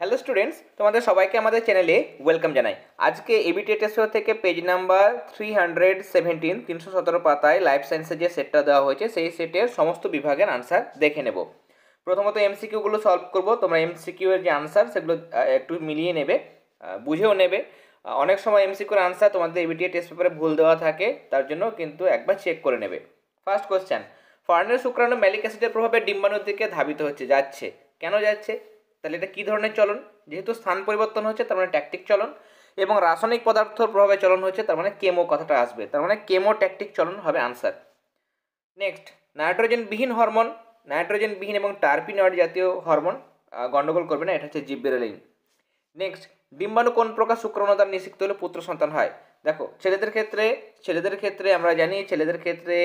Hello students, তোমাদের সবাইকে আমাদের চ্যানেলে ওয়েলকাম জানাই। আজকে এবিটি টেস্ট থেকে পেজ নাম্বার 317 পাতায় লাইফ সায়েন্সের যে সেটটা দেওয়া হয়েছে সেই সেটের সমস্ত বিভাগের আনসার দেখে নেব। প্রথমত এমসিকিউগুলো সলভ করব। তোমরা এমসিকিউ এর যে আনসার সেগুলো একটু মিলিয়ে নেবে, বুঝেও নেবে। অনেক সময় এমসিকিউর আনসার তোমাদের এবিটি টেস্ট পেপারে ভুল দেওয়া থাকে, তার জন্য কিন্তু একবার চেক করে নেবে। ফার্স্ট কোশ্চেন, ফার্নের শুক্রাণু ম্যালিক অ্যাসিডের প্রভাবে ডিম্বাণুর দিকে ধাবিত যাচ্ছে। কেন যাচ্ছে? তাহলে এটা কী ধরনের চলন? যেহেতু স্থান পরিবর্তন হচ্ছে তার মানে ট্যাকটিক চলন, এবং রাসায়নিক পদার্থর প্রভাবে চলন হচ্ছে তার মানে কেমো কথাটা আসবে, তার মানে কেমো ট্যাকটিক চলন হবে আনসার। নেক্সট, নাইট্রোজেনবিহীন হরমোন, নাইট্রোজেনবিহীন এবং টার্পিনয়েড জাতীয় হরমোন গন্ডগোল করবে না, এটা হচ্ছে জিবরেলিন। নেক্সট, ডিম্বাণু কোন প্রকার শুক্রাণু দ্বারা নিষিক্ত হলে পুত্র সন্তান হয়? দেখো, ছেলেদের ক্ষেত্রে আমরা জানি ছেলেদের ক্ষেত্রে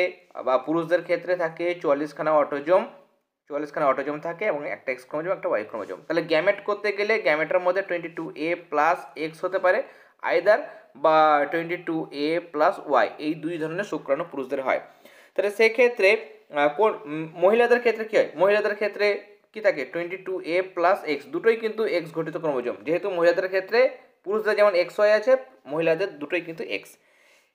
বা পুরুষদের ক্ষেত্রে থাকে 44খানা অটোজোম থাকে এবং একটা এক্স ক্রোমোজোম একটা ওয়াই ক্রোমোজোম। তাহলে গ্যামেট করতে গেলে গ্যামেটের মধ্যে 22A+X হতে পারে আইদার, বা 22A+Y, এই দুই ধরনের শুক্রাণু পুরুষদের হয়। তাহলে সেক্ষেত্রে কোন মহিলাদের ক্ষেত্রে কী হয়? মহিলাদের ক্ষেত্রে কি থাকে? 22A+X, দুটোই কিন্তু এক্স ঘটিত ক্রোমোজোম। যেহেতু মহিলাদের ক্ষেত্রে পুরুষদের যেমন XY আছে, মহিলাদের দুটোই কিন্তু এক্স।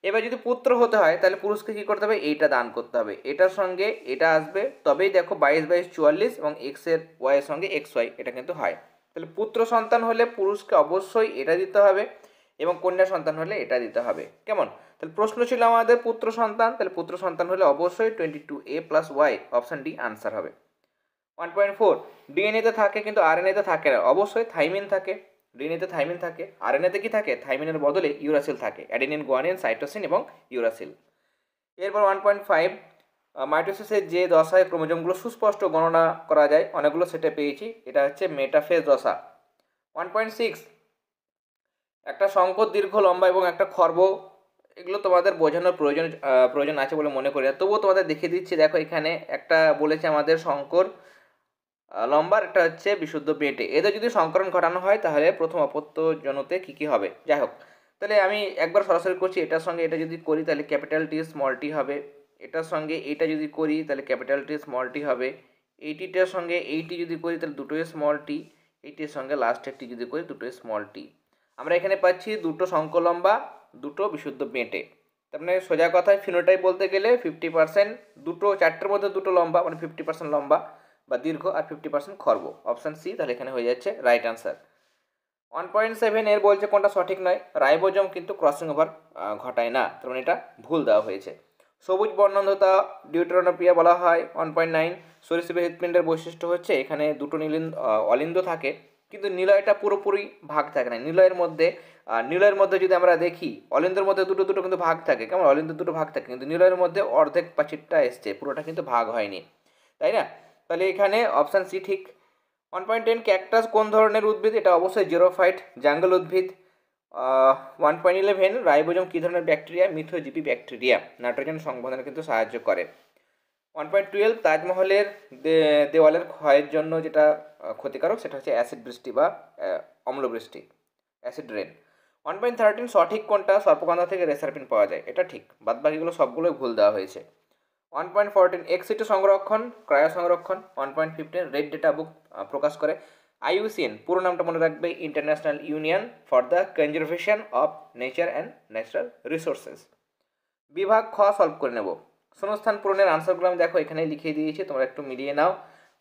এবার যদি পুত্র হতে হয় তাহলে পুরুষকে কী করতে হবে? এইটা দান করতে হবে, এটার সঙ্গে এটা আসবে, তবেই দেখো 22/22 এবং এক্সের ওয়াইয়ের সঙ্গে XY, এটা কিন্তু হয়। তাহলে পুত্র সন্তান হলে পুরুষকে অবশ্যই এটা দিতে হবে, এবং কন্যা সন্তান হলে এটা দিতে হবে। কেমন? তাহলে প্রশ্ন ছিল আমাদের পুত্র সন্তান, তাহলে পুত্র সন্তান হলে অবশ্যই 22A+Y, অপশান ডি আনসার হবে। 1.4, ডিএনএতে থাকে কিন্তু আরএনএতে থাকে না। অবশ্যই থাইমিন থাকে, ডিএনএতে থাইমিন থাকে, আরএনএতে কি থাকে? থাইমিনের বদলে ইউরাসিল থাকে, অ্যাডেনিন, গুয়ানিন, সাইটোসিন এবং ইউরাসিল। এরপর 1.5, মাইটোসিসের যে দশায় ক্রোমোজোমগুলো সুস্পষ্ট গণনা করা যায়, অনেকগুলো সেটে পেয়েছি, এটা হচ্ছে মেটাফেজ দশা। 1.6, একটা শঙ্কর দীর্ঘ, লম্বা এবং একটা খর্ব, এগুলো তোমাদের বোঝানোর প্রয়োজন আছে বলে মনে করি না, তবুও তোমাদের দেখিয়ে দিচ্ছি। দেখো, এখানে একটা বলেছে আমাদের শঙ্কর লম্বার, একটা হচ্ছে বিশুদ্ধ বেটে। এদের যদি সংকরণ ঘটানো হয় তাহলে প্রথম অপত্যজনতে কী কী হবে? যাই হোক, তাহলে আমি একবার সরাসরি করছি। এটার সঙ্গে এটা যদি করি তাহলে ক্যাপিটাল টি স্মল টি হবে, এটার সঙ্গে এইটা যদি করি তাহলে ক্যাপিটাল টি স্মল টি হবে, এইটিটার সঙ্গে এইটি যদি করি তাহলে দুটোই স্মল টি, এইটির সঙ্গে লাস্টের টি যদি করি দুটোই স্মল টি। আমরা এখানে পাচ্ছি দুটো শঙ্কলম্বা, দুটো বিশুদ্ধ বেঁটে। তার মানে সোজা কথায় ফিনোটাইপ বলতে গেলে 50%, দুটো চারটের মধ্যে দুটো লম্বা, মানে 50% লম্বা বা দীর্ঘ, আর 50% খর্ব, অপশান সি। তাহলে এখানে হয়ে যাচ্ছে রাইট আনসার। 1.7 এর বলছে কোনটা সঠিক নয়? রাইবোজোম কিন্তু ক্রসিং ওভার ঘটায় না, তার মানে এটা ভুল দেওয়া হয়েছে। সবুজ বর্ণান্ধতা ডিউটেরোনোপিয়া বলা হয়। 1.9, সরীসৃপের হৃৎপিণ্ডের বৈশিষ্ট্য হচ্ছে এখানে দুটো অলিন্দ থাকে, কিন্তু নিলয়টা পুরোপুরি ভাগ থাকে না। নিলয়ের মধ্যে যদি আমরা দেখি, অলিন্দের মধ্যে দুটো দুটো কিন্তু ভাগ থাকে, কেমন? অলিন্দ দুটো ভাগ থাকে, কিন্তু নিলয়ের মধ্যে অর্ধেক পাঁচিরটা এসছে, পুরোটা কিন্তু ভাগ হয়নি, তাই না? তাহলে এখানে অপশান সি ঠিক। 1.10, ক্যাকটাস কোন ধরনের উদ্ভিদ? এটা অবশ্যই জিরোফাইট, জাঙ্গল উদ্ভিদ। 1.11, রাইবোজোম কী ধরনের ব্যাকটেরিয়া? মিথজীবী ব্যাকটেরিয়া, নাইট্রোজেন সংবন্ধনে কিন্তু সাহায্য করে। 1.12, তাজমহলের দেওয়ালের ক্ষয়ের জন্য যেটা ক্ষতিকারক সেটা হচ্ছে অ্যাসিড বৃষ্টি বা অম্লবৃষ্টি, অ্যাসিড রেন। 1.13, সঠিক কোনটা? সর্পগন্ধা থেকে রেসারপিন পাওয়া যায়, এটা ঠিক, বাদবাকিগুলো সবগুলোই ভুল দেওয়া হয়েছে। 1.14, এক্সিটো সংরক্ষণ, ক্রায়ো সংরক্ষণ। 1.15, রেড ডেটা বুক প্রকাশ করে। IUCN পুরো নামটা মনে রাখবে, international union for the conservation of nature and natural resources. বিভাগ খ সলভ করে নেব। শূন্যস্থান পূরণের আনসারগুলো আমি দেখো এখানেই লিখিয়ে দিয়েছি, তোমরা একটু মিলিয়ে নাও।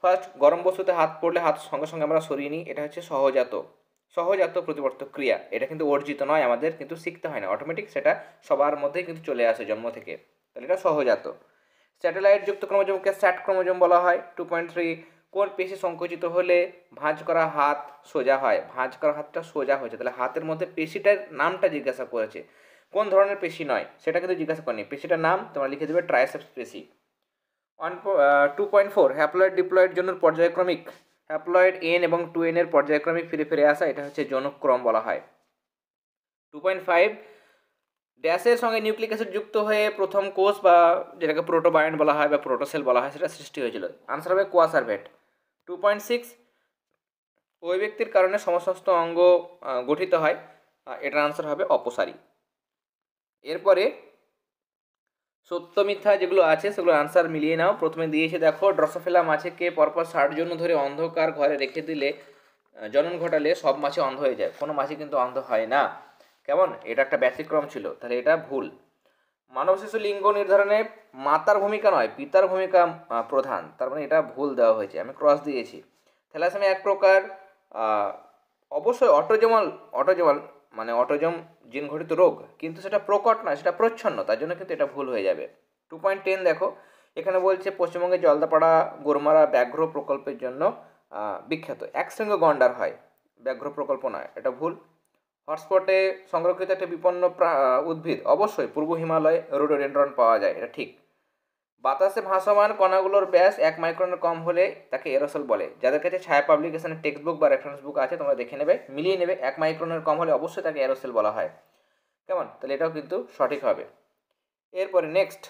ফার্স্ট, গরম বস্তুতে হাত পড়লে হাত সঙ্গে সঙ্গে আমরা সরিয়ে নিই, এটা হচ্ছে সহজাত প্রতিবর্তক ক্রিয়া। এটা কিন্তু অর্জিত নয়, আমাদের কিন্তু শিখতে হয় না, অটোমেটিক সেটা সবার মধ্যেই কিন্তু চলে আসে জন্ম থেকে, তাহলে এটা সহজাত। স্যাটেলাইট যুক্ত ক্রোমোজোমকে স্যাট ক্রোমোজোম বলা হয়। 2.3, কোন পেশি সংকুচিত হলে ভাঁজ করা হাত সোজা হয়? ভাঁজ করা হাতটা সোজা হয়েছে, তাহলে হাতের মধ্যে পেশিটার নামটা জিজ্ঞাসা করেছে, কোন ধরনের পেশি নয় সেটা কিন্তু জিজ্ঞাসা করেনি। পেশিটার নাম তোমরা লিখে দেবে ট্রাইসেপস পেশি। 2.4, হ্যাপ্লয়েড ডিপ্লয়েড জন্য পর্যায়ক্রমিক, হ্যাপ্লয়েড N এবং 2N এর পর্যায়ক্রমিক ফিরে ফিরে আসা, এটা হচ্ছে যৌনক্রম বলা হয়। 2.5, ড্যাশের সঙ্গে নিউক্লিক অ্যাসিড যুক্ত হয়ে প্রথম কোষ বা যেটাকে প্রোটোবায়ন বলা হয় বা প্রোটোসেল বলা হয় সেটা সৃষ্টি হয়েছিল, আনসার হবে কোয়াসারভেট। 2.6, ওই ব্যক্তির কারণে সমস্ত অঙ্গ গঠিত হয়, এটার আনসার হবে অপসারী। এরপরে সত্য মিথ্যা যেগুলো আছে সেগুলো আনসার মিলিয়ে নাও। প্রথমে দিয়েছে দেখো, ড্রসোফিলা মাছেকে পরপর 60 জন ধরে অন্ধকার ঘরে রেখে দিলে জনন ঘটালে সব মাছি অন্ধ হয়ে যায়, কোনো মাছি কিন্তু অন্ধ হয় না। কেমন, এটা একটা ব্যতিক্রম ছিল, তাহলে এটা ভুল। মানব শিশু লিঙ্গ নির্ধারণে মাতার ভূমিকা নয় পিতার ভূমিকা প্রধান, তার মানে এটা ভুল দেওয়া হয়েছে, আমি ক্রস দিয়েছি। থ্যালাসেমিয়া এক প্রকার অবশ্যই অটোজমাল মানে অটোজম জিন ঘটিত রোগ, কিন্তু সেটা প্রকট নয়, সেটা প্রচ্ছন্ন, তার জন্য কিন্তু এটা ভুল হয়ে যাবে। 2.10 দেখো, এখানে বলছে পশ্চিমবঙ্গে জলদাপাড়া গোরমারা ব্যাঘ্র প্রকল্পের জন্য বিখ্যাত, একশৃঙ্গ গন্ডার হয়, ব্যাঘ্র প্রকল্প নয়, এটা ভুল। হটস্পটে সংরক্ষিত একটা বিপন্ন উদ্ভিদ, অবশ্যই পূর্ব হিমালয়ে রোডোডেন্ড্রন পাওয়া যায়, এটা ঠিক। বাতাসে ভাসমান কণাগুলোর ব্যাস 1 মাইক্রনের কম হলে তাকে এরোসল বলে। যাদের কাছে ছায়া পাবলিকেশনের টেক্সট বুক বা রেফারেন্স বুক আছে তোমরা দেখে নেবে, মিলিয়ে নেবে, 1 মাইক্রনের কম হলে অবশ্যই তাকে এরোসল বলা হয়। কেমন, তাহলে এটাও কিন্তু সঠিক হবে। এরপরে নেক্সট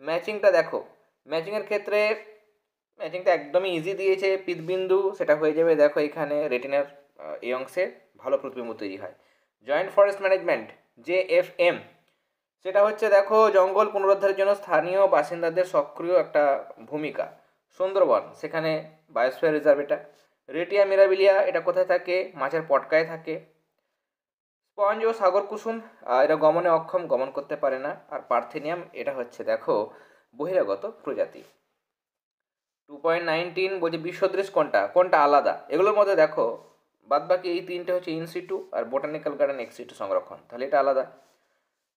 ম্যাচিংটা দেখো, ম্যাচিংয়ের ক্ষেত্রে ম্যাচিংটা একদমই ইজি দিয়েছে, পিতবিন্দু সেটা হয়ে যাবে দেখো এখানে রেটিনার এই অংশে ভালো প্রতিবিম্ব তৈরি হয়। জয়েন্ট ফরেস্ট ম্যানেজমেন্ট JFM, সেটা হচ্ছে দেখো জঙ্গল পুনরুদ্ধারের জন্য স্থানীয় বাসিন্দাদের সক্রিয় একটা ভূমিকা। সুন্দরবন, সেখানে বায়োস্ফিয়ার রিজার্ভ এটা। রেটিয়া মিরাবিলিয়া, এটা কোথায় থাকে, মাছের পটকায় থাকে। স্পঞ্জ ও সাগর কুসুম, এরা গমনে অক্ষম, গমন করতে পারে না। আর পার্থেনিয়াম, এটা হচ্ছে দেখো বহিরাগত প্রজাতি। 2.19 বলছে বিসদৃশ কোনটা কোনটা আলাদা, এগুলোর মধ্যে দেখো বাদবাকি এই তিনটে হচ্ছে ইনসিটু আর বোটানিক্যাল গার্ডেন এক্সিটু সংরক্ষণ, তাহলে এটা আলাদা।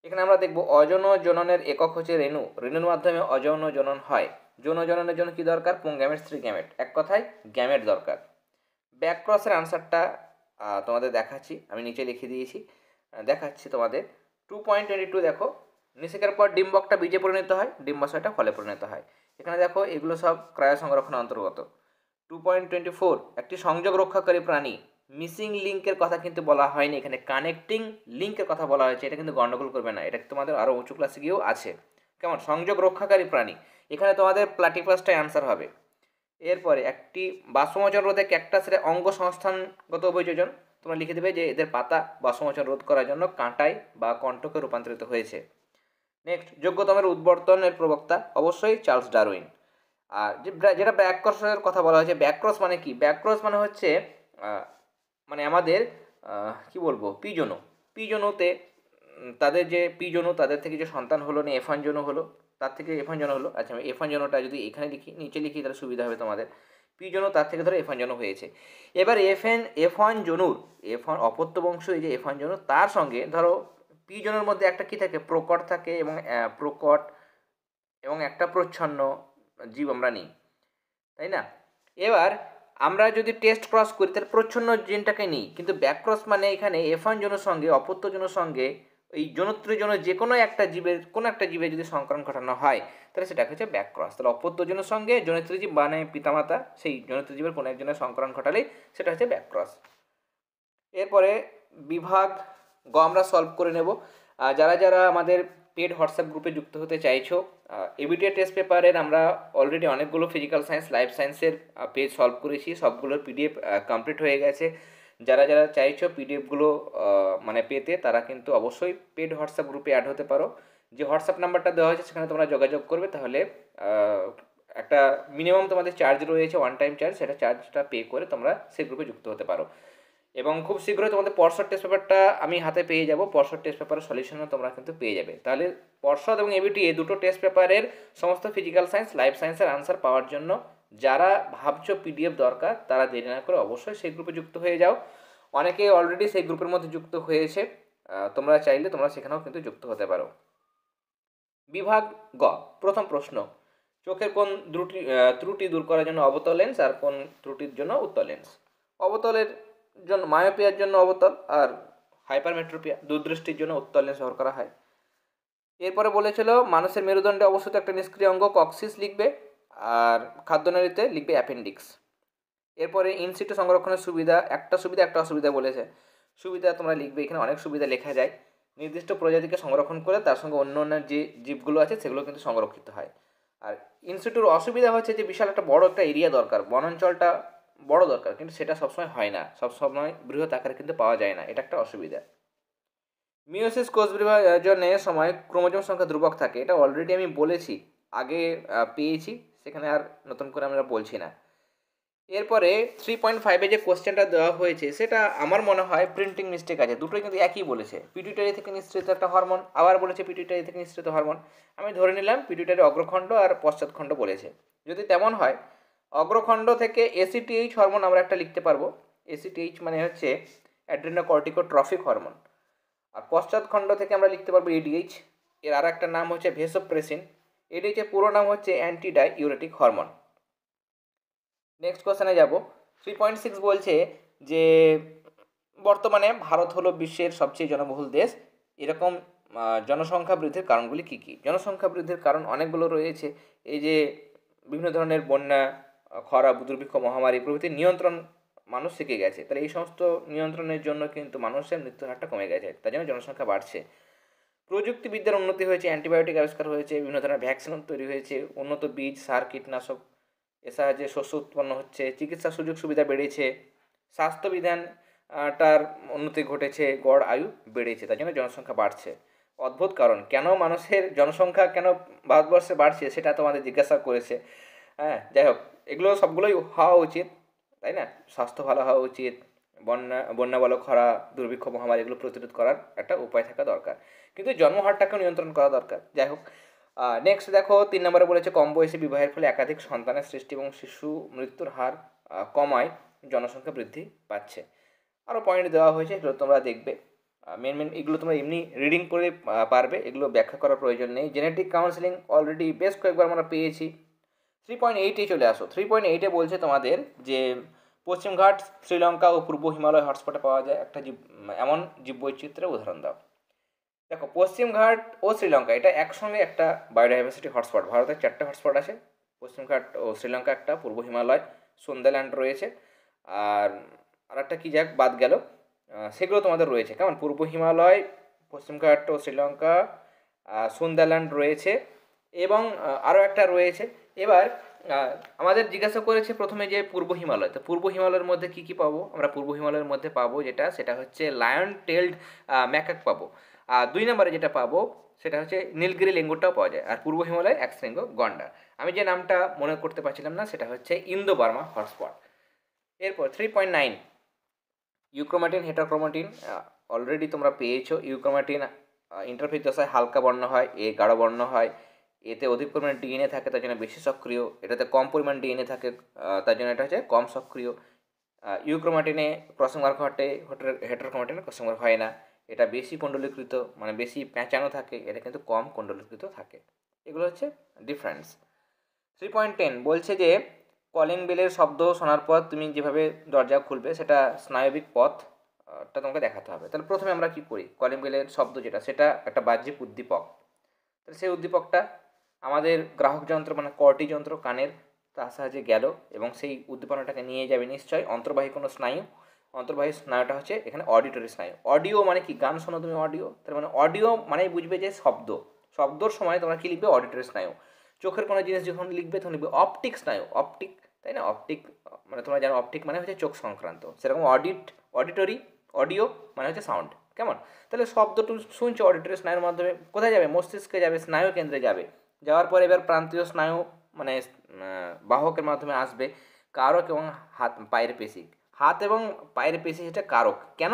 এখানে আমরা দেখব অযৌন জননের একক হচ্ছে রেণু, রেণুর মাধ্যমে অযৌন জনন হয়। যৌন জননের জন্য কি দরকার, পুং গ্যামেট স্ত্রী গ্যামেট, এক কথায় গ্যামেট দরকার। ব্যাকক্রসের আনসারটা তোমাদের দেখাচ্ছি, আমি নিচে লিখে দিয়েছি, দেখাচ্ছি তোমাদের। 2.22 দেখো, নিষেকের পর ডিম্বকটা বীজে পরিণত হয়, ডিম্বাশয়টা ফলে পরিণত হয়। এখানে দেখো এগুলো সব ক্রায় সংরক্ষণ অন্তর্গত। 2.24 একটি সংযোগ রক্ষাকারী প্রাণী, মিসিং লিঙ্কের কথা কিন্তু বলা হয়নি, এখানে কানেক্টিং লিঙ্কের কথা বলা হয়েছে, এটা কিন্তু গন্ডগোল করবে না, এটা তোমাদের আরও উঁচু ক্লাসে গিয়েও আছে। কেমন, সংযোগ রক্ষাকারী প্রাণী, এখানে তোমাদের প্লাটিপাসটাই আনসার হবে। এরপরে একটি বাষ্পমোচন রোধে ক্যাকটাসের অঙ্গ সংস্থানগত অভিযোজন, তোমরা লিখে দেবে যে এদের পাতা বাষ্পমোচন রোধ করার জন্য কাঁটায় বা কণ্টকে রূপান্তরিত হয়েছে। নেক্সট, যোগ্যতমের উদ্বর্তনের প্রবক্তা, অবশ্যই চার্লস ডারউইন। আর যেটা ব্যাকক্রসের কথা বলা হয়েছে, ব্যাকক্রস মানে কি, ব্যাকক্রস মানে হচ্ছে মানে আমাদের কি বলবো পিজনুতে তাদের যে পিজনু, তাদের থেকে যে সন্তান হলো না F1 জনু হলো, তার থেকে F1 জনু হলো। আচ্ছা, আমি F1 জনুটা যদি এখানে লিখি, নিচে লিখি, তাহলে সুবিধা হবে তোমাদের। পিজনু তার থেকে ধরো F1 জনু হয়েছে। এবার F1 জনুর F1 অপত্য বংশ, এই যে F1 জনু, তার সঙ্গে ধরো পিজনুর মধ্যে একটা কি থাকে, প্রকট থাকে, এবং প্রকট এবং একটা প্রচ্ছন্ন জীব আমরা নিই, তাই না? এবার আমরা যদি টেস্ট ক্রস করি তাহলে প্রচ্ছন্ন জিনটাকে নিই, কিন্তু ব্যাক ক্রস মানে এখানে F1 জনের সঙ্গে অপত্য জনের সঙ্গে এই জনত্রী জন যে কোনো একটা জীবের যদি সংকরণ ঘটানো হয় তাহলে সেটা হচ্ছে ব্যাক ক্রস। তাহলে অপত্য জনের সঙ্গে জনিত্রী জীব মানে পিতামাতা, সেই জনিত্রী জীবের কোনো একজনের সংকরণ ঘটালেই সেটা হচ্ছে ব্যাক ক্রস। এরপরে বিভাগ গ আমরা সলভ করে নেব। যারা যারা আমাদের পেড হোয়াটসঅ্যাপ গ্রুপে যুক্ত হতে চাইছো, এবিটিএ টেস্ট পেপারের আমরা অলরেডি অনেকগুলো ফিজিক্যাল সায়েন্স লাইফ সায়েন্সের পেজ সলভ করেছি, সবগুলোর পিডিএফ কমপ্লিট হয়ে গেছে। যারা যারা চাইছো পিডিএফগুলো মানে পেতে, তারা কিন্তু অবশ্যই পেড হোয়াটসঅ্যাপ গ্রুপে অ্যাড হতে পারো। যে হোয়াটসঅ্যাপ নাম্বারটা দেওয়া হয়েছে সেখানে তোমরা যোগাযোগ করবে, তাহলে একটা মিনিমাম তোমাদের চার্জ রয়েছে, ওয়ান টাইম চার্জ, সেটা চার্জটা পে করে তোমরা সেই গ্রুপে যুক্ত হতে পারো। এবং খুব শীঘ্রই তোমাদের পর্ষদ টেস্ট পেপারটা আমি হাতে পেয়ে যাব, পর্ষদ টেস্ট পেপারের সলিউশনও তোমরা কিন্তু পেয়ে যাবে। তাহলে পর্ষদ এবং এবিটি এই দুটো টেস্ট পেপারের সমস্ত ফিজিক্যাল সায়েন্স লাইফ সায়েন্সের আনসার পাওয়ার জন্য যারা ভাবছো পিডিএফ দরকার, তারা দেরি না করে অবশ্যই সেই গ্রুপে যুক্ত হয়ে যাও। অনেকে অলরেডি সেই গ্রুপের মধ্যে যুক্ত হয়েছে, তোমরা চাইলে তোমরা সেখানেও কিন্তু যুক্ত হতে পারো। বিভাগ গ, প্রথম প্রশ্ন, চোখের কোন ত্রুটি দূর করার জন্য অবতল লেন্স আর কোন ত্রুটির জন্য উত্তল লেন্স? অবতলের জন্য মায়োপিয়ার জন্য অবতল, আর হাইপারমেট্রোপিয়া দূরদৃষ্টির জন্য উত্তল লেন্স ব্যবহার করা হয়। এরপরে বলেছিল মানুষের মেরুদণ্ডে অবশ্যই একটা নিষ্ক্রিয় অঙ্গ কক্সিস লিখবে, আর খাদ্যনালীতে লিখবে অ্যাপেন্ডিক্স। এরপরে ইনসিটু সংরক্ষণের সুবিধা, একটা সুবিধা একটা অসুবিধা বলেছে। সুবিধা তোমরা লিখবে, এখানে অনেক সুবিধা লেখা যায়। নির্দিষ্ট প্রজাতিকে সংরক্ষণ করে তার সঙ্গে অন্য অন্য যে জীবগুলো আছে সেগুলো কিন্তু সংরক্ষিত হয়। আর ইনসিটুর অসুবিধা হচ্ছে যে বিশাল একটা বড় একটা এরিয়া দরকার, বনাঞ্চলটা বড় দরকার, কিন্তু সেটা সবসময় হয় না, সবসময় বৃহৎ আকারে কিন্তু পাওয়া যায় না, এটা একটা অসুবিধা। মিওসিস কোষ বিভাজনের সময় ক্রোমোজোম সংখ্যা ধ্রুবক থাকে, এটা অলরেডি আমি বলেছি, আগে পেয়েছি, সেখানে আর নতুন করে আমরা বলছি না। এরপরে 3.5-এ যে কোশ্চেনটা দেওয়া হয়েছে সেটা আমার মনে হয় প্রিন্টিং মিস্টেক আছে, দুটোই কিন্তু একই বলেছে, পিটুইটারি থেকে নিঃসৃত একটা হরমোন, আবার বলেছে পিটুইটারি থেকে নিঃসৃত হরমোন। আমি ধরে নিলাম পিটুইটারি অগ্রখণ্ড আর পশ্চাৎখণ্ড বলেছে। যদি তেমন হয়, অগ্রখণ্ড থেকে এসিটিএইচ হরমোন আমরা একটা লিখতে পারবো। এসিটিএইচ মানে হচ্ছে অ্যাড্রিনোকর্টিকোট্রফিক হরমোন। আর পশ্চাৎখণ্ড থেকে আমরা লিখতে পারবো এডিএইচ। এর আর একটা নাম হচ্ছে ভেসোপ্রেসিন। এডিএইচের পুরো নাম হচ্ছে অ্যান্টিডাইউরেটিক হরমোন। নেক্সট কোশ্চেনে যাব। 3.6 বলছে যে বর্তমানে ভারত হলো বিশ্বের সবচেয়ে জনবহুল দেশ, এরকম জনসংখ্যা বৃদ্ধির কারণগুলি কী কী? জনসংখ্যা বৃদ্ধির কারণ অনেকগুলো রয়েছে। এই যে বিভিন্ন ধরনের বন্যা, খরা, দুর্ভিক্ষ, মহামারী প্রভৃতি নিয়ন্ত্রণ মানুষ শিখে গেছে, তাহলে এই সমস্ত নিয়ন্ত্রণের জন্য কিন্তু মানুষের মৃত্যুর হারটা কমে গেছে, তার জন্য জনসংখ্যা বাড়ছে। প্রযুক্তিবিদ্যার উন্নতি হয়েছে, অ্যান্টিবায়োটিক আবিষ্কার হয়েছে, বিভিন্ন ধরনের ভ্যাকসিন তৈরি হয়েছে, উন্নত বীজ, সার, কীটনাশক এর সাহায্যে শস্য উৎপন্ন হচ্ছে, চিকিৎসার সুযোগ সুবিধা বেড়েছে, স্বাস্থ্যবিধান টার উন্নতি ঘটেছে, গড় আয়ু বেড়েছে, তার জন্য জনসংখ্যা বাড়ছে। অদ্ভুত কারণ, কেন মানুষের জনসংখ্যা কেন ভারতবর্ষে বাড়ছে সেটা তোমাদের জিজ্ঞাসা করেছে। হ্যাঁ, যাই হোক, এগুলো সবগুলোই হওয়া উচিত, তাই না? স্বাস্থ্য ভালো হওয়া উচিত, বন্যা বলো, খরা, দুর্ভিক্ষ, মহামারী এগুলো প্রতিরোধ করার একটা উপায় থাকা দরকার, কিন্তু জন্মহারটাকেও নিয়ন্ত্রণ করা দরকার। যাই হোক, নেক্সট দেখো 3 নম্বরে বলেছে কম বয়সে বিবাহের ফলে একাধিক সন্তানের সৃষ্টি এবং শিশু মৃত্যুর হার কমায় জনসংখ্যা বৃদ্ধি পাচ্ছে। আরও পয়েন্ট দেওয়া হয়েছে, এগুলো তোমরা দেখবে। মেন এগুলো তোমরা এমনি রিডিং করে পারবে, এগুলো ব্যাখ্যা করার প্রয়োজন নেই। জেনেটিক কাউন্সেলিং অলরেডি বেশ কয়েকবার আমরা পেয়েছি। 3.8-এ চলে আসো। 3.8-এ বলছে তোমাদের যে পশ্চিমঘাট, শ্রীলঙ্কা ও পূর্ব হিমালয় হটস্পটে পাওয়া যায় একটা এমন জীববৈচিত্র্যের উদাহরণ দাও। দেখো, পশ্চিমঘাট ও শ্রীলঙ্কা এটা একসঙ্গে একটা বায়োডাইভার্সিটি হটস্পট। ভারতের 4টে হটস্পট আছে, পশ্চিমঘাট ও শ্রীলঙ্কা একটা, পূর্ব হিমালয়, সন্ধ্যাল্যান্ড রয়েছে, আর একটা কী যাক বাদ গেল, সেগুলো তোমাদের রয়েছে। কেমন? পূর্ব হিমালয়, পশ্চিমঘাট ও শ্রীলঙ্কা, সন্ধ্যাল্যান্ড রয়েছে, এবং আরও একটা রয়েছে। এবার আমাদের জিজ্ঞাসা করেছে প্রথমে যে পূর্ব হিমালয়, তো পূর্ব হিমালয়ের মধ্যে কী কী পাবো? আমরা পূর্ব হিমালয়ের মধ্যে পাবো সেটা হচ্ছে লায়ন টেলড ম্যাকাক পাবো। আর 2 নম্বরে যেটা পাবো সেটা হচ্ছে নীলগিরি লেঙ্গুরটাও পাওয়া যায়। আর পূর্ব হিমালয় একশৃঙ্গ গন্ডার। আমি যে নামটা মনে করতে পারছিলাম না সেটা হচ্ছে ইন্দো বার্মা হটস্পট। এরপর 3.9 ইউক্রোমাটিন, হেটারোক্রোমাটিন অলরেডি তোমরা পেয়েছো। ইউক্রোমাটিন ইন্টারফেস দশায় হালকা বর্ণ হয়, এ গাঢ় বর্ণ হয়, এতে অধিক পরিমাণে ডিএনএ থাকে তার জন্য বেশি সক্রিয়, এটাতে কম পরিমাণ ডিএনএ থাকে তার জন্য এটা হচ্ছে কম সক্রিয়। ইউক্রোমাটিনে ক্রসিং ওয়ার্ক ঘটে, হেটারোক্রোমাটিনে ক্রসিং ওয়ার্ক হয় না। এটা বেশি কুণ্ডলীকৃত, মানে বেশি প্যাঁচানো থাকে, এটা কিন্তু কম কুণ্ডলীকৃত থাকে। এগুলো হচ্ছে ডিফারেন্স। 3.10 বলছে যে কলিং বেলের শব্দ শোনার পর তুমি যেভাবে দরজা খুলবে সেটা স্নায়বিক পথটা তোমাকে দেখাতে হবে। তাহলে প্রথমে আমরা কী করি? কলিং বেলের শব্দ যেটা, সেটা একটা বাহ্যিক উদ্দীপক। তাহলে সেই উদ্দীপকটা আমাদের গ্রাহক যন্ত্র মানে কর্টি যন্ত্র কানের, তার সাহায্যে গেল এবং সেই উদ্দীপনাটাকে নিয়ে যাবে নিশ্চয়ই অন্তর্বাহী কোনো স্নায়ু। অন্তর্বাহী স্নায়ুটা হচ্ছে এখানে অডিটরি স্নায়ু। অডিও মানে কি? গান শোনো তুমি অডিও, তার মানে অডিও মানেই বুঝবে যে শব্দ। শব্দর সময় তোমরা কী লিখবে? অডিটরি স্নায়ু। চোখের কোনো জিনিস যখন লিখবে তখন লিখবে অপটিক স্নায়ু। অপটিক, তাই না? অপটিক মানে তোমরা জানো অপটিক মানে হচ্ছে চোখ সংক্রান্ত, সেরকম অডিটরি, অডিও মানে হচ্ছে সাউন্ড। কেমন? তাহলে শব্দটু শুনছো অডিটরি স্নায়ুর মাধ্যমে, কোথায় যাবে? মস্তিষ্কে যাবে, স্নায়ু কেন্দ্রে যাবে। যাওয়ার পর এবার প্রান্তীয় স্নায়ু মানে বাহকের মাধ্যমে আসবে কারক এবং হাত পায়ের পেশি। হাত এবং পায়ের পেশি সেটা কারক। কেন?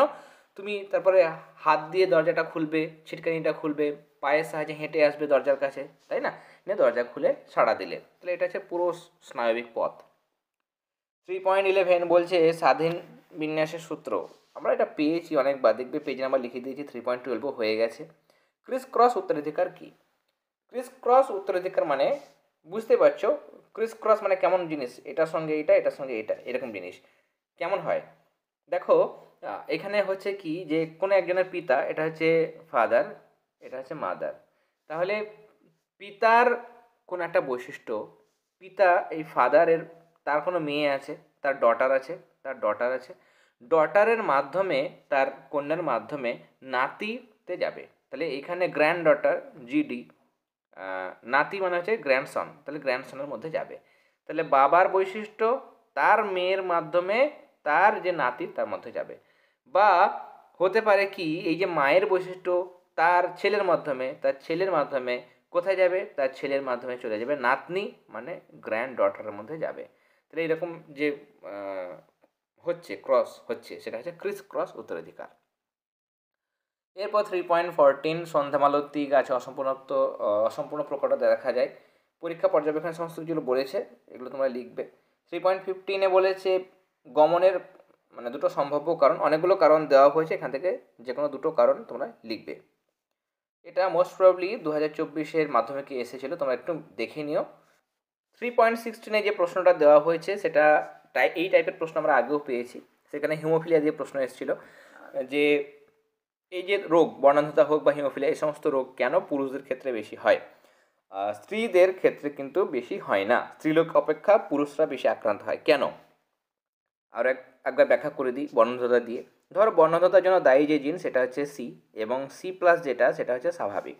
তুমি তারপরে হাত দিয়ে দরজাটা খুলবে, ছিটকানিটা খুলবে, পায়ের সাহায্যে হেঁটে আসবে দরজার কাছে, তাই না? নিয়ে দরজা খুলে সাড়া দিলে, তাহলে এটা হচ্ছে পুরো স্নায়বিক পথ। 3.11 বলছে স্বাধীন বিন্যাসের সূত্র। আমরা এটা পেয়েছি অনেকবার, দেখবে পেজ নাম্বার লিখে দিয়েছি। 3.12 হয়ে গেছে। ক্রিস ক্রস উত্তরাধিকার কি? ক্রিস ক্রস উত্তরাধিকার মানে বুঝতে পারছো, ক্রিস ক্রস মানে কেমন জিনিস? এটার সঙ্গে এটা, এটার সঙ্গে এটা, এরকম জিনিস কেমন হয়? দেখো, এখানে হচ্ছে কি যে কোনো একজনের পিতা, এটা হচ্ছে ফাদার, এটা হচ্ছে মাদার। তাহলে পিতার কোনো একটা বৈশিষ্ট্য, পিতা এই ফাদারের, তার কোনো মেয়ে আছে, তার ডটার আছে, ডটারের মাধ্যমে, তার কন্যার মাধ্যমে নাতিতে যাবে। তাহলে এখানে গ্র্যান্ড ডটার জিডি, নাতি মানে হচ্ছে গ্র্যান্ডসন, তাহলে গ্র্যান্ডসনের মধ্যে যাবে। তাহলে বাবার বৈশিষ্ট্য তার মেয়ের মাধ্যমে তার যে নাতি তার মধ্যে যাবে। বা হতে পারে কি, এই যে মায়ের বৈশিষ্ট্য তার ছেলের মাধ্যমে, কোথায় যাবে? তার ছেলের মাধ্যমে চলে যাবে নাতনি, মানে গ্র্যান্ড ডটারের মধ্যে যাবে। তাহলে এরকম যে হচ্ছে ক্রস হচ্ছে সেটা হচ্ছে ক্রিস ক্রস উত্তরাধিকার। এরপর 3.14 সন্ধ্যামালতী গাছে অসম্পূর্ণ প্রকটতা দেখা যায়। পরীক্ষা পর্যবেক্ষণ সমস্ত যেগুলো বলেছে এগুলো তোমরা লিখবে। 3.15 বলেছে গমনের মানে দুটো সম্ভাব্য কারণ, অনেকগুলো কারণ দেওয়া হয়েছে, এখান থেকে যে কোনো দুটো কারণ তোমরা লিখবে। এটা মোস্ট প্রবাবলি 2024 মাধ্যমিকে এসেছিলো, তোমরা একটু দেখে নিও। 3.16 যে প্রশ্নটা দেওয়া হয়েছে সেটা এই টাইপের প্রশ্ন আমরা আগেও পেয়েছি। সেখানে হিমোফিলিয়া দিয়ে প্রশ্ন এসেছিলো যে এই যে রোগ বর্ণান্ধতা হোক বা হিমোফিলিয়া এই সমস্ত রোগ কেন পুরুষদের ক্ষেত্রে বেশি হয়, স্ত্রীদের ক্ষেত্রে কিন্তু বেশি হয় না, স্ত্রীলোক অপেক্ষা পুরুষরা বেশি আক্রান্ত হয় কেন। আর একবার ব্যাখ্যা করে দিই বর্ণান্ধতা দিয়ে। ধরো বর্ণান্ধতার জন্য দায়ী যে জিন সেটা হচ্ছে সি, এবং সি প্লাস যেটা সেটা হচ্ছে স্বাভাবিক।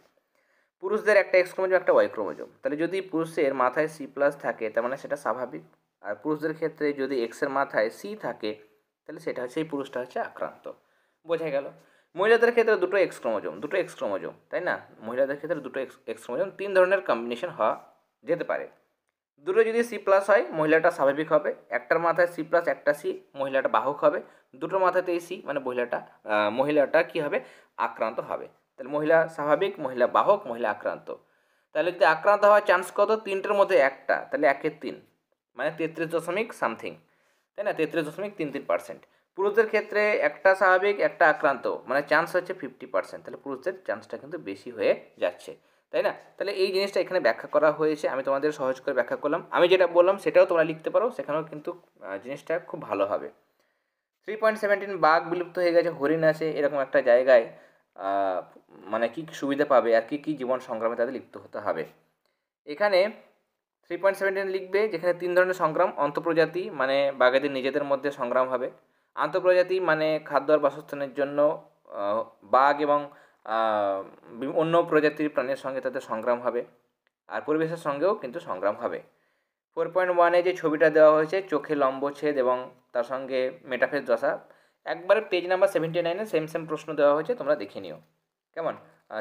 পুরুষদের একটা এক্স ক্রোমোজোম একটা ওয়াই ক্রোমোজোম, তাহলে যদি পুরুষের মাথায় সি প্লাস থাকে তার মানে সেটা স্বাভাবিক, আর পুরুষদের ক্ষেত্রে যদি এক্সের মাথায় সি থাকে তাহলে সেটা হচ্ছে এই পুরুষটা হচ্ছে আক্রান্ত। বোঝা গেল। মহিলাদের ক্ষেত্রে দুটো এক্স ক্রোমোজোম, তাই না? মহিলাদের ক্ষেত্রে দুটো এক্স ক্রোমোজোম, 3 ধরনের কম্বিনেশন হওয়া যেতে পারে। দুটো যদি সি প্লাস হয় মহিলাটা স্বাভাবিক হবে, একটার মাথায় সি প্লাস একটা সি মহিলাটা বাহক হবে, দুটোর মাথাতেই সি মানে মহিলাটা কী হবে, আক্রান্ত হবে। তাহলে মহিলা স্বাভাবিক, মহিলা বাহক, মহিলা আক্রান্ত। তাহলে যদি আক্রান্ত হওয়ার চান্স কত, 3টের মধ্যে একটা, তাহলে 1/3 মানে 33 দশমিক সামথিং, তাই না? 33.33%। পুরুষদের ক্ষেত্রে একটা স্বাভাবিক একটা আক্রান্ত মানে চান্স হচ্ছে 50%, তাহলে পুরুষদের চান্সটা কিন্তু বেশি হয়ে যাচ্ছে, তাই না? তাহলে এই জিনিসটা এখানে ব্যাখ্যা করা হয়েছে, আমি তোমাদের সহজ করে ব্যাখ্যা করলাম। আমি যেটা বললাম সেটাও তোমরা লিখতে পারো, সেখানেও কিন্তু জিনিসটা খুব ভালো হবে। 3.17 বাঘ বিলুপ্ত হয়ে গেছে, হরিণ আছে, এরকম একটা জায়গায় মানে কী কী সুবিধা পাবে আর কী কী জীবন সংগ্রামে তাদের লিপ্ত হতে হবে। এখানে 3.17 লিখবে যেখানে 3 ধরনের সংগ্রাম, অন্তঃপ্রজাতি মানে বাঘেদের নিজেদের মধ্যে সংগ্রাম হবে, আন্তঃপ্রজাতি মানে খাদ্য আর বাসস্থানের জন্য বাঘ এবং অন্য প্রজাতির প্রাণীর সঙ্গে তাদের সংগ্রাম হবে, আর পরিবেশের সঙ্গেও কিন্তু সংগ্রাম হবে। 4.1 যে ছবিটা দেওয়া হয়েছে চোখে লম্বচ্ছেদ এবং তার সঙ্গে মেটাফেজ দশা, একবারে পেজ নাম্বার 79 সেম প্রশ্ন দেওয়া হয়েছে, তোমরা দেখে নিও কেমন।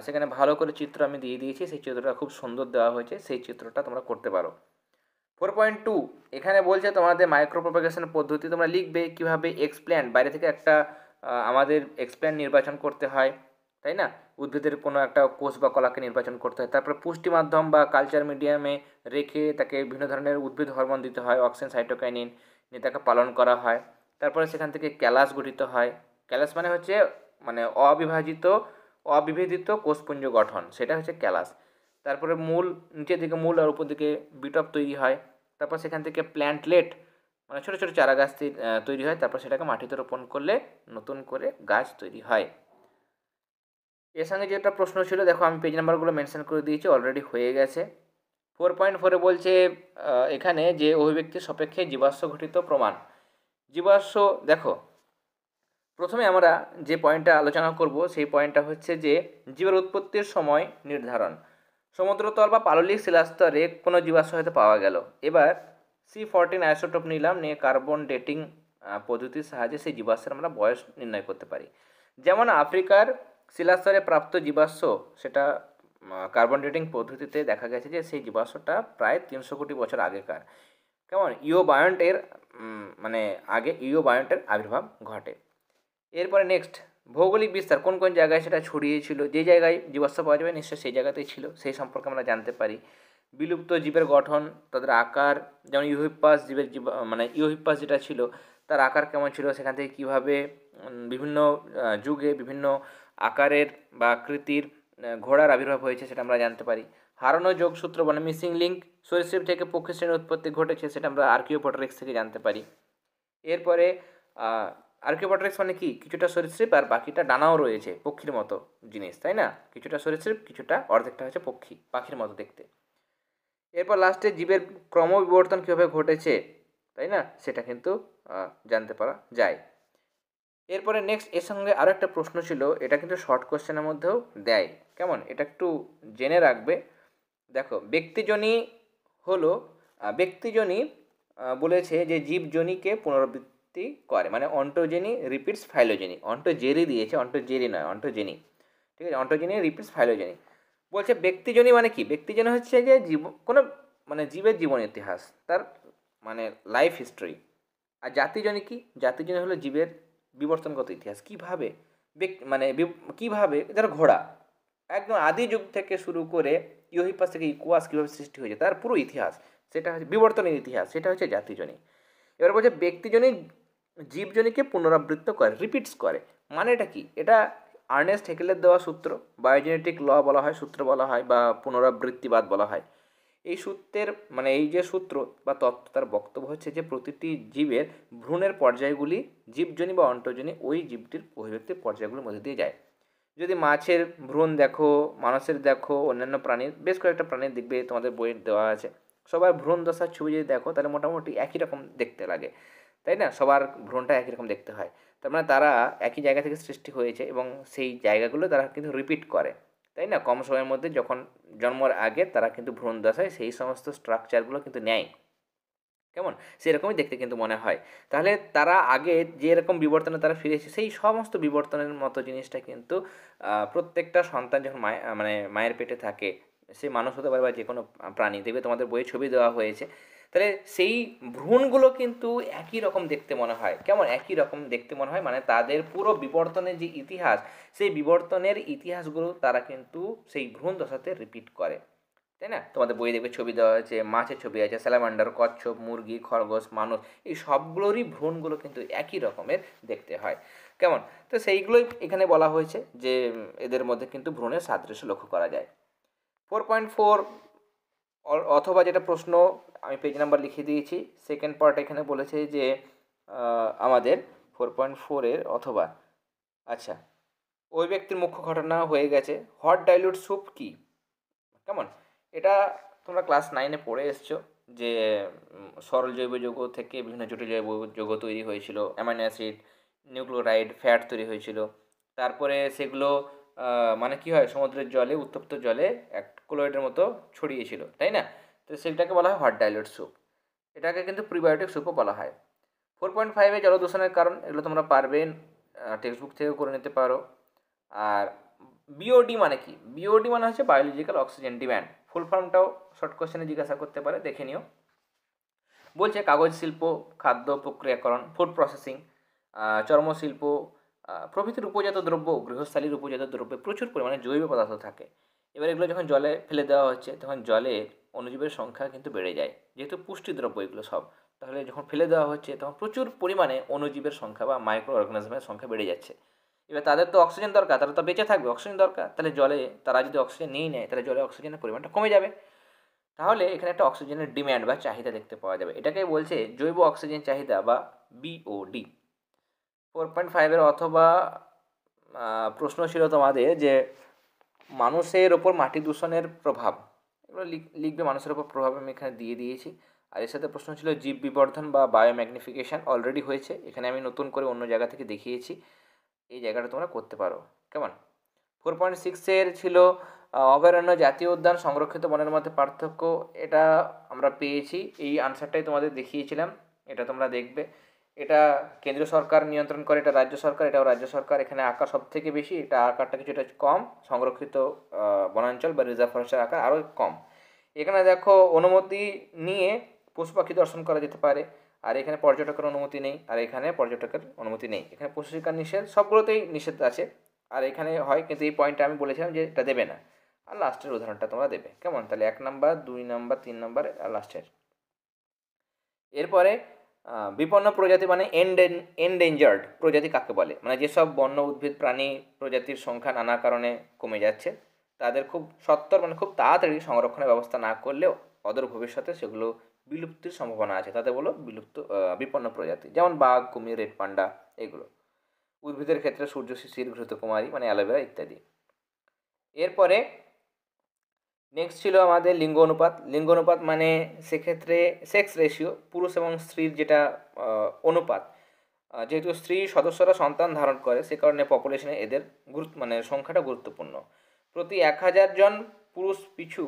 সেখানে ভালো করে চিত্র আমি দিয়ে দিয়েছি, সেই চিত্রটা খুব সুন্দর দেওয়া হয়েছে, সেই চিত্রটা তোমরা করতে পারো। 4.2 এখানে বলছে তোমাদের মাইক্রো প্রপাগেশন পদ্ধতি তোমরা লিখবে কীভাবে এক্সপ্ল্যান্ট বাইরে থেকে একটা আমাদের এক্সপ্ল্যান্ট নির্বাচন করতে হয়, তাই না? উদ্ভিদের কোনো একটা কোষ বা কলাকে নির্বাচন করতে হয়, তারপরে পুষ্টি মাধ্যম বা কালচার মিডিয়ামে রেখে তাকে বিভিন্ন ধরনের উদ্ভিদ হরমোন দিতে হয়, অক্সিন সাইটোকাইনিন নিয়ে তাকে পালন করা হয়। তারপরে সেখান থেকে ক্যালাস গঠিত হয়, ক্যালাস মানে হচ্ছে মানে অবিভেদিত কোষপুঞ্জ গঠন, সেটা হচ্ছে ক্যালাস। তারপরে মূল, নিচের দিকে মূল আর উপর দিকে বিটপ তৈরি হয়। তারপর সেখান থেকে প্ল্যান্টলেট মানে ছোটো ছোটো চারা গাছ তৈরি হয়, তারপর সেটাকে মাটিতে রোপণ করলে নতুন করে গাছ তৈরি হয়। এর সঙ্গে যেটা প্রশ্ন ছিল দেখো আমি পেজ নাম্বারগুলো মেনশন করে দিয়েছি, অলরেডি হয়ে গেছে। 4.4 বলছে এখানে যে অভিব্যক্তির সাপেক্ষে জীবাশ্ম ঘটিত প্রমাণ। জীবাশ্ম দেখো প্রথমে আমরা যে পয়েন্টটা আলোচনা করব সেই পয়েন্টটা হচ্ছে যে জীবের উৎপত্তির সময় নির্ধারণ। সমুদ্রতল বা পাললিক শিলাস্তরে কোনো জীবাশ্ম হয়তো পাওয়া গেল, এবার C14 আইসোটোপ নিলাম, নিয়ে কার্বন ডেটিং পদ্ধতির সাহায্যে সেই জীবাশ্মের আমরা বয়স নির্ণয় করতে পারি। যেমন আফ্রিকার শিলাস্তরে প্রাপ্ত জীবাশ্ম সেটা কার্বন ডেটিং পদ্ধতিতে দেখা গেছে যে সেই জীবাশ্মটা প্রায় 300 কোটি বছর আগেকার। কেমন ইওবায়ন্টের মানে আগে ইওবায়ন্টের আবির্ভাব ঘটে। এরপরে নেক্সট ভৌগোলিক বিস্তার, কোন কোন জায়গায় সেটা ছড়িয়েছিল, যে জায়গায় জীবাশ্ম পাওয়া যাবে নিশ্চয়ই সেই জায়গাতেই ছিল, সেই সম্পর্কে আমরা জানতে পারি। বিলুপ্ত জীবের গঠন, তাদের আকার, যেমন ইউহিপ্পাস যেটা ছিল তার আকার কেমন ছিল, সেখান থেকে কীভাবে বিভিন্ন যুগে বিভিন্ন আকারের বা আকৃতির ঘোড়ার আবির্ভাব হয়েছে সেটা আমরা জানতে পারি। হারানো যোগসূত্র মানে মিসিং লিঙ্ক, সরীসৃপ থেকে পক্ষী শ্রেণীর উৎপত্তি ঘটেছে সেটা আমরা আর্কিওপটেরিক্স থেকে জানতে পারি। এরপরে আর্কিওপটেরিক্স মানে কি, কিছুটা সরীসৃপ আর বাকিটা ডানাও রয়েছে, পক্ষীর মতো জিনিস, তাই না? কিছুটা সরীসৃপ কিছুটা অর্ধেকটা হচ্ছে পক্ষী, পাখির মতো দেখতে। এরপর লাস্টে জীবের ক্রমবিবর্তন কীভাবে ঘটেছে, তাই না, সেটা কিন্তু জানতে পারা যায়। এরপরে নেক্সট এর সঙ্গে আরও একটা প্রশ্ন ছিল, এটা কিন্তু শর্ট কোশ্চেনের মধ্যেও দেয়, কেমন, এটা একটু জেনে রাখবে। দেখো ব্যক্তিজনী বলেছে যে জীবজনীকে পুনরাবৃত্তি করে, মানে অন্টোজেনি রিপিটস ফাইলোজেনি, অন্টোজেরি দিয়েছে, অন্টোজেরি নয় অন্টোজেনি, ঠিক আছে, অন্টোজেনি রিপিটস ফাইলোজেনি। বলছে ব্যক্তিজনী মানে কি, ব্যক্তিজনী হচ্ছে যে কোনো মানে জীবের জীবন ইতিহাস, তার মানে লাইফ হিস্ট্রি। আর জাতিজনী কি? জাতিজনী হলো জীবের বিবর্তনগত ইতিহাস। কীভাবে কীভাবে ধরো ঘোড়া একদম আদি যুগ থেকে শুরু করে ইউহিপাস থেকে ইকুয়াস কীভাবে সৃষ্টি হয়েছে তার পুরো ইতিহাস, সেটা হচ্ছে বিবর্তনের ইতিহাস, সেটা হচ্ছে জাতিজনী। এবার বলছে ব্যক্তিজনী জীবজনীকে পুনরাবৃত্ত করে, রিপিটস করে। মানে এটা কি? এটা আর্নেস্ট হেকেলের দেওয়া সূত্র, বায়োজেনেটিক ল বলা হয়, সূত্র বলা হয়, বা পুনরাবৃত্তিবাদ বলা হয়। এই সূত্রের মানে এই যে সূত্র বা তত্ত্ব, তার বক্তব্য হচ্ছে যে প্রতিটি জীবের ভ্রূণের পর্যায়গুলি জীবজনী বা অন্টজনী ওই জীবটির অভিব্যক্তির পর্যায়গুলির মধ্যে দিয়ে যায়। যদি মাছের ভ্রূণ দেখো, মানুষের দেখো, অন্যান্য প্রাণীর, বেশ কয়েকটা প্রাণীর দেখবে তোমাদের বইয়ে দেওয়া আছে, সবার ভ্রূণ দশার ছবি যদি দেখো তাহলে মোটামুটি একই রকম দেখতে লাগে, তাই না? সবার ভ্রূণটা একই রকম দেখতে হয়। তার মানে তারা একই জায়গা থেকে সৃষ্টি হয়েছে এবং সেই জায়গাগুলো তারা কিন্তু রিপিট করে, তাই না? কম সময়ের মধ্যে যখন জন্মের আগে তারা কিন্তু ভ্রূণ দশায় সেই সমস্ত স্ট্রাকচারগুলো কিন্তু নেয়। কেমন? সেরকমই দেখতে কিন্তু মনে হয়। তাহলে তারা আগে যেরকম বিবর্তনে তারা ফিরে এসেছে সেই সমস্ত বিবর্তনের মতো জিনিসটা কিন্তু প্রত্যেকটা সন্তান যখন মায়ের পেটে থাকে, সে মানুষ হতে পারে বা যে কোনো প্রাণী, দেখবে তোমাদের বইয়ে ছবি দেওয়া হয়েছে, তাহলে সেই ভ্রূণগুলো কিন্তু একই রকম দেখতে মনে হয়। কেমন একই রকম দেখতে মনে হয়? মানে তাদের পুরো বিবর্তনের যে ইতিহাস, সেই বিবর্তনের ইতিহাসগুলো তারা কিন্তু সেই ভ্রূণ দশাতে রিপিট করে, তাই না? তোমাদের বইয়ে দেখবে ছবি দেওয়া আছে, মাছের ছবি আছে, স্যালামান্ডার, কচ্ছপ, মুরগি, খরগোশ, মানুষ, এই সবগুলোরই ভ্রূণগুলো কিন্তু একই রকমের দেখতে হয়। কেমন? তো সেইগুলোই এখানে বলা হয়েছে যে এদের মধ্যে কিন্তু ভ্রূণের সাদৃশ্য লক্ষ্য করা যায়। 4.4 অথবা যেটা প্রশ্ন আমি পেজ নাম্বার লিখে দিয়েছি, সেকেন্ড পার্ট এখানে বলেছে যে আমাদের 4.4-এর অথবা, আচ্ছা, ওই ব্যক্তির মুখ্য ঘটনা হয়ে গেছে। হট ডাইলুট স্যুপ কি? কেমন? এটা তোমরা ক্লাস 9-এ পড়ে এসছো যে সরল জৈব যৌগ থেকে বিভিন্ন জটিল জৈব যৌগ তৈরি হয়েছিল, অ্যামাইনো অ্যাসিড, নিউক্লিওরাইড, ফ্যাট তৈরি হয়েছিল। তারপরে সেগুলো মানে কী হয়, সমুদ্রের জলে, উত্তপ্ত জলে এক ক্লোরাইডের মতো ছড়িয়েছিল, তাই না? তো সেটাকে বলা হয় হট ডাইলুট স্যুপ। এটাকে কিন্তু প্রিবায়োটিক স্যুপও বলা হয়। 4.5-এ জলদূষণের কারণ, এগুলো তোমরা পারবে, টেক্সট বুক থেকেও করে নিতে পারো। আর বিওডি মানে কি? বিওডি মানে হচ্ছে বায়োলজিক্যাল অক্সিজেন ডিম্যান্ড। ফুল ফর্মটাও শর্ট কোশ্চেনে জিজ্ঞাসা করতে পারে, দেখে নিও। বলছে কাগজ শিল্প, খাদ্য প্রক্রিয়াকরণ, ফুড প্রসেসিং, চর্মশিল্প প্রভৃতির উপজাত দ্রব্য, গৃহস্থালির উপজাত দ্রব্যে প্রচুর পরিমাণে জৈব পদার্থ থাকে। এবার এগুলো যখন জলে ফেলে দেওয়া হচ্ছে তখন জলে অণুজীবের সংখ্যা কিন্তু বেড়ে যায়, যেহেতু পুষ্টি দ্রব্য এগুলো সব। তাহলে যখন ফেলে দেওয়া হচ্ছে তখন প্রচুর পরিমাণে অণুজীবের সংখ্যা বা মাইক্রো অর্গানিজমের সংখ্যা বেড়ে যাচ্ছে। এবার তাদের তো অক্সিজেন দরকার, তারা তো বেঁচে থাকবে, অক্সিজেন দরকার। তাহলে জলে তারা যদি অক্সিজেন নিয়ে নেয় তাহলে জলে অক্সিজেনের পরিমাণটা কমে যাবে। তাহলে এখানে একটা অক্সিজেনের ডিম্যান্ড বা চাহিদা দেখতে পাওয়া যাবে। এটাকে বলছে জৈব অক্সিজেন চাহিদা বা বিওডি। 4.5-এর অথবা প্রশ্ন ছিল তোমাদের যে মানুষের ওপর মাটি দূষণের প্রভাব, এগুলো লিখবে। মানুষের ওপর প্রভাব আমি এখানে দিয়ে দিয়েছি। আর এর সাথে প্রশ্ন ছিল জীব বিবর্ধন বা বায়োম্যাগনিফিকেশান, অলরেডি হয়েছে। এখানে আমি নতুন করে অন্য জায়গা থেকে দেখিয়েছি, এই জায়গাটা তোমরা করতে পারো। কেমন? 4.6-এর ছিল অভয়ারণ্য, জাতীয় উদ্যান, সংরক্ষিত বনের মধ্যে পার্থক্য। এটা আমরা পেয়েছি, এই আনসারটাই তোমাদের দেখিয়েছিলাম, এটা তোমরা দেখবে। এটা কেন্দ্রীয় সরকার নিয়ন্ত্রণ করে, এটা রাজ্য সরকার, এটাও রাজ্য সরকার। এখানে আকার সব থেকে বেশি, এটা আকারটা কিছুটা কম। সংরক্ষিত বনাঞ্চল বা রিজার্ভ ফরেস্টের আকার আরও কম। এখানে দেখো অনুমতি নিয়ে পশু পাখি দর্শন করা যেতে পারে, আর এখানে পর্যটকের অনুমতি নেই, আর এখানে পর্যটকের অনুমতি নেই। এখানে পশু শিকার নিষেধ, সবগুলোতেই নিষেধ আছে। আর এখানে হয়, কিন্তু এই পয়েন্টটা আমি বলেছিলাম যে এটা দেবে না। আর লাস্টের উদাহরণটা তোমরা দেবে। কেমন? তাহলে 1 নাম্বার, 2 নাম্বার, 3 নাম্বার আর লাস্টের। এরপরে বিপন্ন প্রজাতি মানে এন্ডেঞ্জার্ড প্রজাতি কাকে বলে? মানে যেসব বন্য উদ্ভিদ প্রাণী প্রজাতির সংখ্যা নানা কারণে কমে যাচ্ছে, তাদের খুব সত্বর মানে খুব তাড়াতাড়ি সংরক্ষণের ব্যবস্থা না করলেও অদূর ভবিষ্যতে সেগুলো বিলুপ্তির সম্ভাবনা আছে, তাদের বলো বিপন্ন প্রজাতি। যেমন বাঘ, কুমির, রেড পান্ডা, এগুলো। উদ্ভিদের ক্ষেত্রে সূর্য শিশির, ঘৃতকুমারী মানে অ্যালোভেরা ইত্যাদি। এরপরে নেক্সট ছিল আমাদের লিঙ্গ অনুপাত। লিঙ্গ অনুপাত মানে সেক্ষেত্রে সেক্স রেশিও, পুরুষ এবং স্ত্রীর যেটা অনুপাত। যেহেতু স্ত্রী সদস্যরা সন্তান ধারণ করে, সে কারণে পপুলেশনে এদের মানে সংখ্যাটা গুরুত্বপূর্ণ। প্রতি 1000 জন পুরুষ পিছু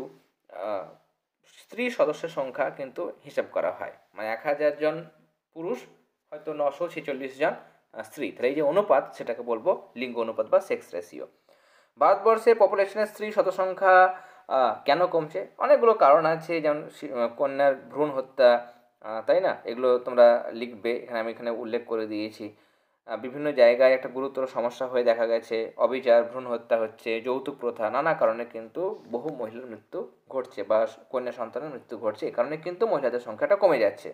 স্ত্রী সদস্যের সংখ্যা কিন্তু হিসাব করা হয়। মানে 1000 জন পুরুষ, হয়তো 946 জন স্ত্রী। তাহলে এই যে অনুপাত, সেটাকে বলবো লিঙ্গ অনুপাত বা সেক্স রেশিও। ভারতবর্ষে পপুলেশনের স্ত্রী সংখ্যা কেন কমছে? অনেকগুলো কারণ আছে, যেমন কন্যার ভ্রূণ হত্যা, তাই না? এগুলো তোমরা লিখবে, আমি এখানে উল্লেখ করে দিয়েছি। বিভিন্ন জায়গায় একটা গুরুতর সমস্যা হয়ে দেখা গেছে, অবিচার, ভ্রূণ হত্যা হচ্ছে, যৌতুক প্রথা, নানা কারণে কিন্তু বহু মহিলার মৃত্যু ঘটছে বা কন্যা সন্তানের মৃত্যু ঘটছে। এই কারণে কিন্তু মহিলাদের সংখ্যাটা কমে যাচ্ছে।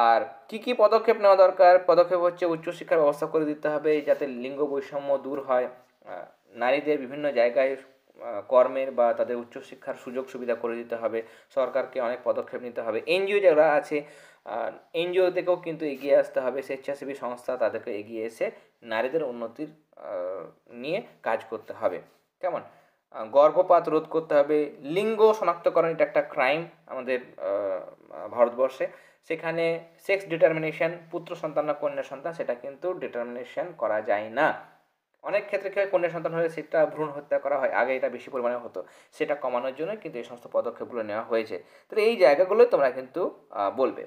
আর কি কি পদক্ষেপ নেওয়া দরকার? পদক্ষেপ হচ্ছে উচ্চশিক্ষার ব্যবস্থা করে দিতে হবে যাতে লিঙ্গ বৈষম্য দূর হয়। নারীদের বিভিন্ন জায়গায় কর্মের বা তাদের উচ্চশিক্ষার সুযোগ সুবিধা করে দিতে হবে। সরকারকে অনেক পদক্ষেপ নিতে হবে। এনজিও যারা আছে, এনজিও থেকেও কিন্তু এগিয়ে আসতে হবে। স্বেচ্ছাসেবী সংস্থা তাদেরকে এগিয়ে এসে নারীদের উন্নতির নিয়ে কাজ করতে হবে। কেমন? গর্ভপাত রোধ করতে হবে। লিঙ্গ শনাক্তকরণ এটা একটা ক্রাইম আমাদের ভারতবর্ষে। সেখানে সেক্স ডিটারমিনেশন, পুত্র সন্তান না কন্যা সন্তান, সেটা কিন্তু ডিটারমিনেশন করা যায় না। অনেক ক্ষেত্রে কি হয়, কন্যা সন্তান হলে সেটা ভ্রূণ হত্যা করা হয়, আগে এটা বেশি পরিমাণে হতো। সেটা কমানোর জন্য কিন্তু এই সমস্ত পদক্ষেপগুলো নেওয়া হয়েছে। তাহলে এই জায়গাগুলো তোমরা কিন্তু বলবে।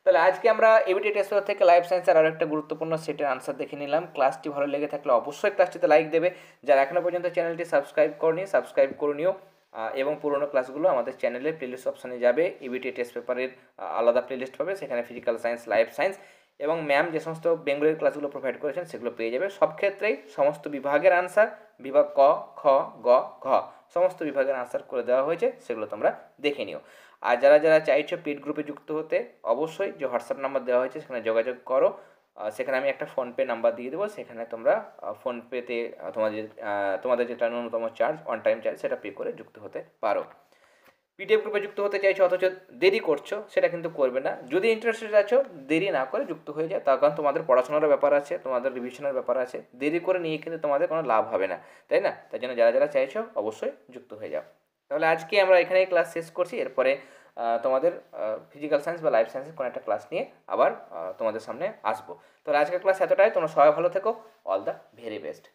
তাহলে আজকে আমরা এবিটি টেস্ট পেপার থেকে লাইফ সায়েন্সের আরও একটা গুরুত্বপূর্ণ সেটের আনসার দেখে নিলাম। ক্লাসটি ভালো লেগে থাকলে অবশ্যই ক্লাসটিতে লাইক দেবে। যারা এখনও পর্যন্ত চ্যানেলটি সাবস্ক্রাইব করনি, সাবস্ক্রাইব করে নিও। এবং পুরোনো ক্লাসগুলো আমাদের চ্যানেলে প্লেলিস্ট অপশানে যাবে। ইবিটি টেস্ট পেপারের আলাদা প্লেলিস্ট পাবে, সেখানে ফিজিক্যাল সায়েন্স, লাইফ সায়েন্স এবং ম্যাম যে সমস্ত বেঙ্গলির ক্লাসগুলো প্রোভাইড করেছেন সেগুলো পেয়ে যাবে। সব ক্ষেত্রেই সমস্ত বিভাগের আনসার, বিভাগ ক, খ, গ, ঘ, সমস্ত বিভাগের আনসার করে দেওয়া হয়েছে, সেগুলো তোমরা দেখে নিও। আর যারা যারা চাইছো পেড গ্রুপে যুক্ত হতে, অবশ্যই যে হোয়াটসঅ্যাপ নাম্বার দেওয়া হয়েছে সেখানে যোগাযোগ করো। সেখানে আমি একটা ফোনপে নাম্বার দিয়ে দেবো, সেখানে তোমরা ফোনপেতে তোমাদের যেটা ন্যূনতম চার্জ, অন টাইম চার্জ, সেটা পে করে যুক্ত হতে পারো। পিডিএফ গ্রুপে যুক্ত হতে চাইছো অথচ দেরি করছো, সেটা কিন্তু করবে না। যদি ইন্টারেস্টেড আছো, দেরি না করে যুক্ত হয়ে যায়, তার কারণ তোমাদের পড়াশোনার ব্যাপার আছে, তোমাদের রিভিশনের ব্যাপার আছে। দেরি করে নিয়ে কিন্তু তোমাদের কোনো লাভ হবে না, তাই না? তাই জন্য যারা যারা চাইছো অবশ্যই যুক্ত হয়ে যাও। তাহলে আজকে আমরা এখানেই ক্লাস শেষ করছি। এরপরে তোমাদের ফিজিক্যাল সায়েন্স বা লাইফ সায়েন্সের কোনো একটা ক্লাস নিয়ে আবার তোমাদের সামনে আসবো। তাহলে আজকের ক্লাস এতটাই। তোমরা সবাই ভালো থেকো। All the very best.